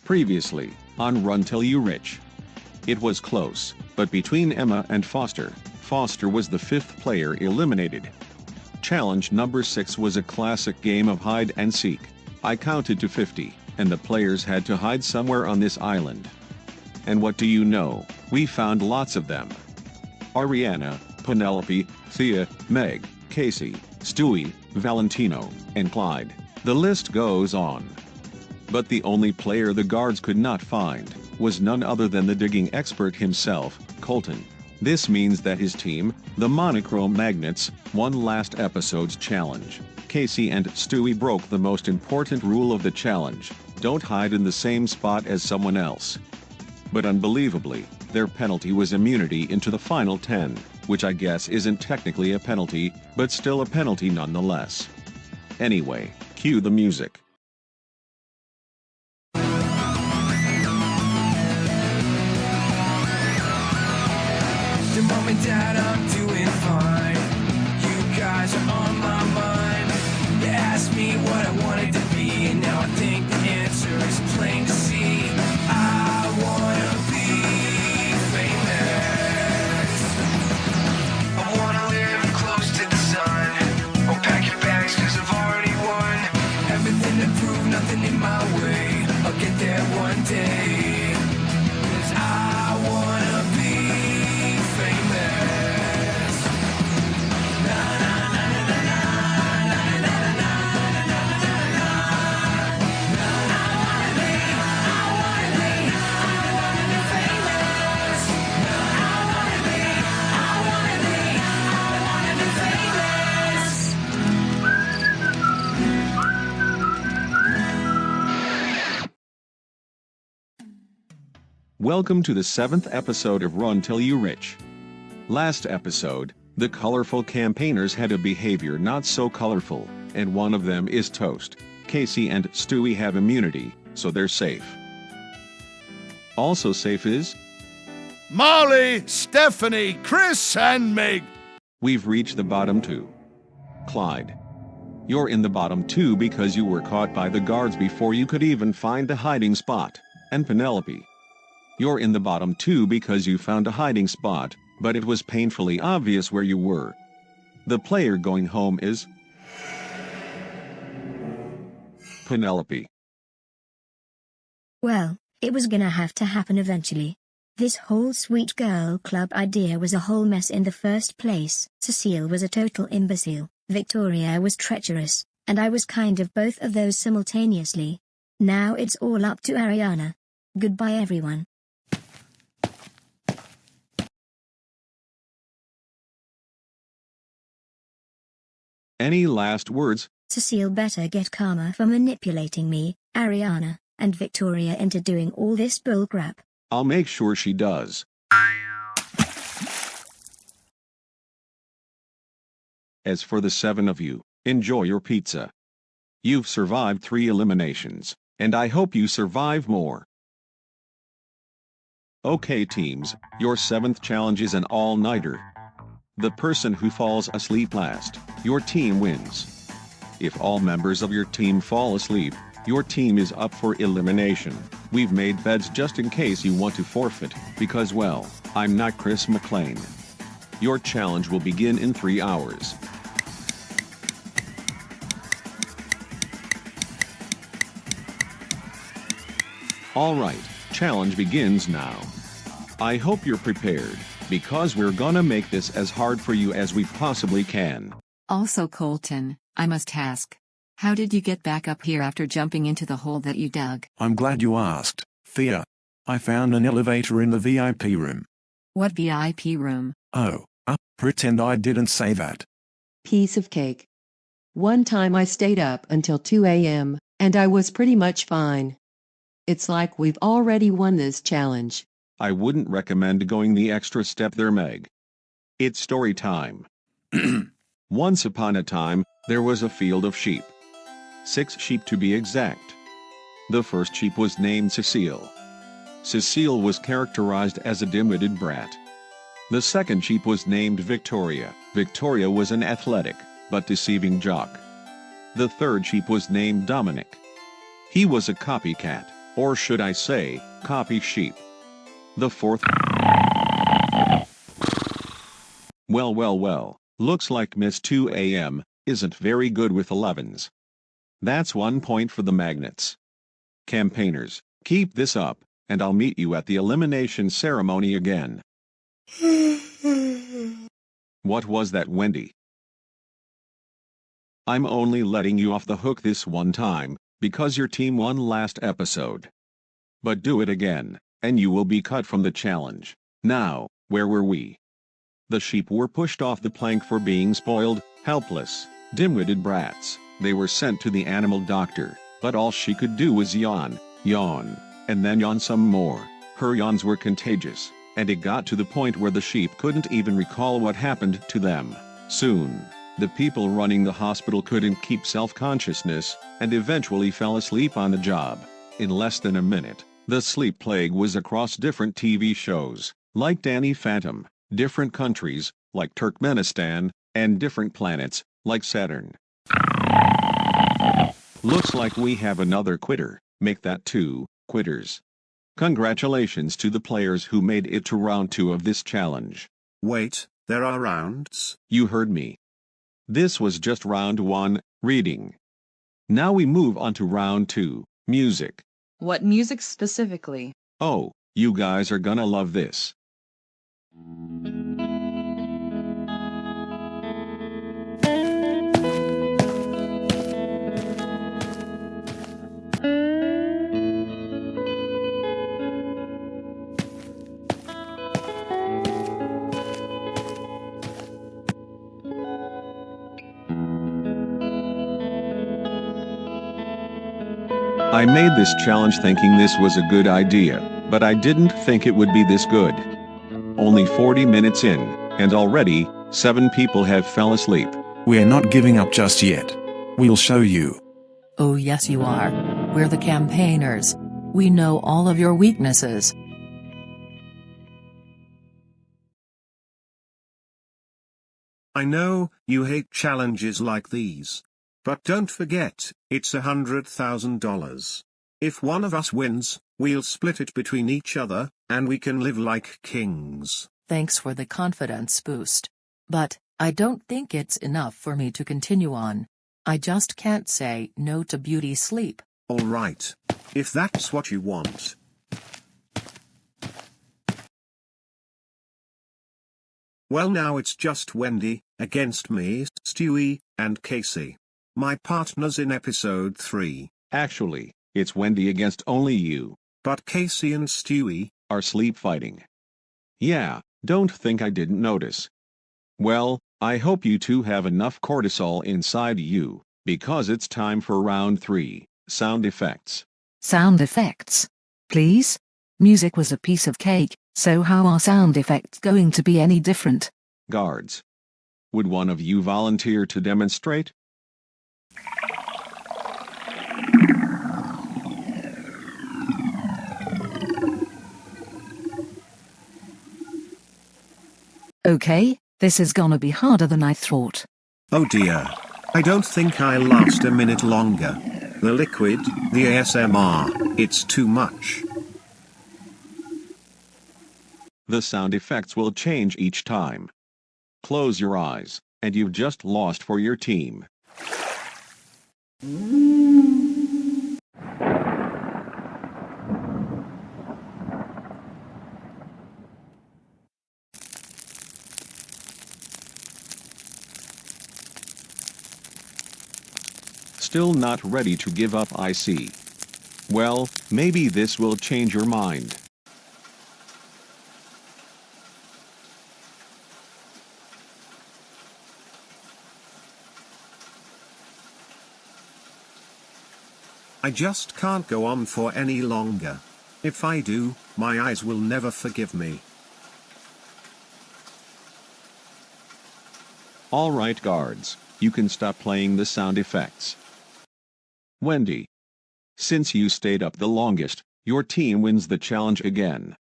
Previously, on Run Till You Rich. It was close, but between Emma and Foster, Foster was the fifth player eliminated. Challenge number 6 was a classic game of hide and seek. I counted to 50, and the players had to hide somewhere on this island. And what do you know, we found lots of them. Ariana, Penelope, Thea, Meg, Casey, Stewie, Valentino, and Clyde. The list goes on. But the only player the guards could not find was none other than the digging expert himself, Colton. This means that his team, the Monochrome Magnets, won last episode's challenge. Casey and Stewie broke the most important rule of the challenge: don't hide in the same spot as someone else. But unbelievably, their penalty was immunity into the final 10, which I guess isn't technically a penalty, but still a penalty nonetheless. Anyway, cue the music. Mom and Dad, I'm doing fine. You guys are on my mind. You asked me what I wanted to be, and now I think the answer is plain to see. I wanna be famous. I wanna live close to the sun. Oh, pack your bags, cause I've already won. Everything to prove, nothing in my way. I'll get there one day. Cause I wanna be Welcome to the 7th episode of Run Till You Rich. Last episode, the colorful campaigners had a behavior not so colorful, and one of them is toast. Casey and Stewie have immunity, so they're safe. Also safe is Molly, Stephanie, Chris, and Meg. We've reached the bottom 2. Clyde. You're in the bottom 2 because you were caught by the guards before you could even find the hiding spot. And Penelope. You're in the bottom 2 because you found a hiding spot, but it was painfully obvious where you were. The player going home is Penelope. Well, it was gonna have to happen eventually. This whole sweet girl club idea was a whole mess in the first place. Cecile was a total imbecile, Victoria was treacherous, and I was kind of both of those simultaneously. Now it's all up to Ariana. Goodbye everyone. Any last words? Cecile better get karma for manipulating me, Ariana, and Victoria into doing all this bullcrap. I'll make sure she does. As for the 7 of you, enjoy your pizza. You've survived 3 eliminations, and I hope you survive more. Okay teams, your 7th challenge is an all-nighter. The person who falls asleep last, your team wins. If all members of your team fall asleep, your team is up for elimination. We've made beds just in case you want to forfeit, because well, I'm not Chris McLean. Your challenge will begin in 3 hours. Alright, challenge begins now. I hope you're prepared, because we're gonna make this as hard for you as we possibly can. Also Colton, I must ask. How did you get back up here after jumping into the hole that you dug? I'm glad you asked, Thea. I found an elevator in the VIP room. What VIP room? Oh, pretend I didn't say that. Piece of cake. One time I stayed up until 2 a.m., and I was pretty much fine. It's like we've already won this challenge. I wouldn't recommend going the extra step there, Meg. It's story time. Once upon a time, there was a field of sheep. 6 sheep to be exact. The first sheep was named Cecile. Cecile was characterized as a dim-witted brat. The second sheep was named Victoria. Victoria was an athletic, but deceiving jock. The third sheep was named Dominic. He was a copycat. Or should I say, copy sheep. The fourth. Well, looks like Miss 2 AM isn't very good with 11s. That's 1 point for the magnets. Campaigners, keep this up, and I'll meet you at the elimination ceremony again. What was that, Wendy? I'm only letting you off the hook this one time, because your team won last episode. But do it again, and you will be cut from the challenge. Now, where were we? The sheep were pushed off the plank for being spoiled, helpless, dim-witted brats. They were sent to the animal doctor, but all she could do was yawn, and then yawn some more. Her yawns were contagious, and it got to the point where the sheep couldn't even recall what happened to them. Soon, the people running the hospital couldn't keep self-consciousness, and eventually fell asleep on the job. In less than a minute, the sleep plague was across different TV shows, like Danny Phantom, different countries, like Turkmenistan, and different planets, like Saturn. Looks like we have another quitter. Make that 2 quitters. Congratulations to the players who made it to round 2 of this challenge. Wait, there are rounds? You heard me. This was just round 1, reading. Now we move on to round 2, music. What music specifically? Oh, you guys are gonna love this. I made this challenge thinking this was a good idea, but I didn't think it would be this good. Only 40 minutes in, and already, 7 people have fell asleep. We're not giving up just yet. We'll show you. Oh yes you are. We're the campaigners. We know all of your weaknesses. I know, you hate challenges like these. But don't forget, it's $100,000. If one of us wins, we'll split it between each other, and we can live like kings. Thanks for the confidence boost. But, I don't think it's enough for me to continue on. I just can't say no to beauty sleep. Alright. If that's what you want. Well, now it's just Wendy, against me, Stewie, and Casey. My partners in episode 3. Actually, it's Wendy against only you. But Casey and Stewie are sleep fighting. Yeah, don't think I didn't notice. Well, I hope you two have enough cortisol inside you, because it's time for round 3, sound effects. Sound effects? Please? Music was a piece of cake, so how are sound effects going to be any different? Guards. Would one of you volunteer to demonstrate? Okay, this is gonna be harder than I thought. Oh dear. I don't think I'll last a minute longer. The liquid, the ASMR, it's too much. The sound effects will change each time. Close your eyes, and you've just lost for your team. Still not ready to give up, I see. Well, maybe this will change your mind. I just can't go on for any longer. If I do, my eyes will never forgive me. All right, guards, you can stop playing the sound effects. Wendy. Since you stayed up the longest, your team wins the challenge again.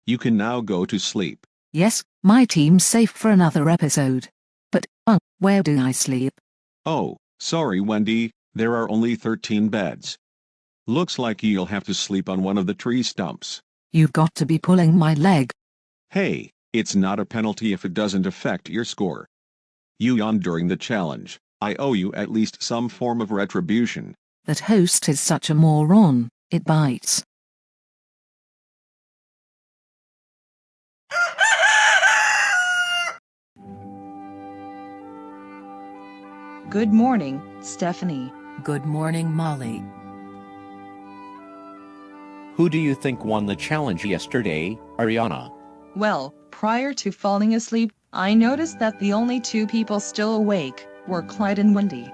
You can now go to sleep. Yes, my team's safe for another episode. But, where do I sleep? Oh, sorry Wendy, there are only 13 beds. Looks like you'll have to sleep on one of the tree stumps. You've got to be pulling my leg. Hey, it's not a penalty if it doesn't affect your score. You yawned during the challenge. I owe you at least some form of retribution. That host is such a moron, it bites. Good morning, Stephanie. Good morning, Molly. Who do you think won the challenge yesterday, Ariana? Well, prior to falling asleep, I noticed that the only two people still awake were Clyde and Wendy.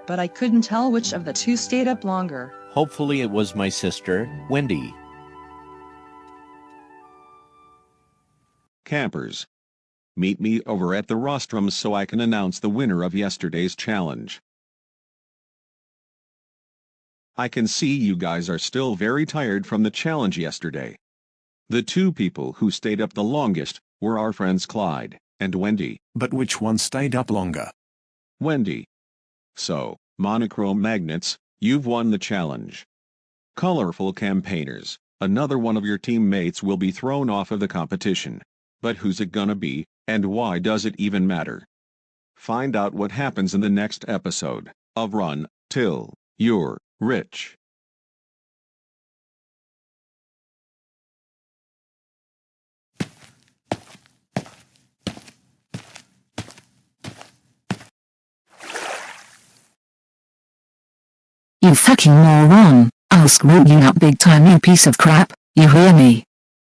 But I couldn't tell which of the two stayed up longer. Hopefully it was my sister, Wendy. Campers, meet me over at the rostrum so I can announce the winner of yesterday's challenge. I can see you guys are still very tired from the challenge yesterday. The two people who stayed up the longest were our friends Clyde and Wendy. But which one stayed up longer? Wendy. So, monochrome magnets, you've won the challenge. Colorful campaigners, another one of your teammates will be thrown off of the competition. But who's it gonna be, and why does it even matter? Find out what happens in the next episode of Run Till You're Rich. You fucking moron. I'll screw you up big time, you piece of crap, you hear me?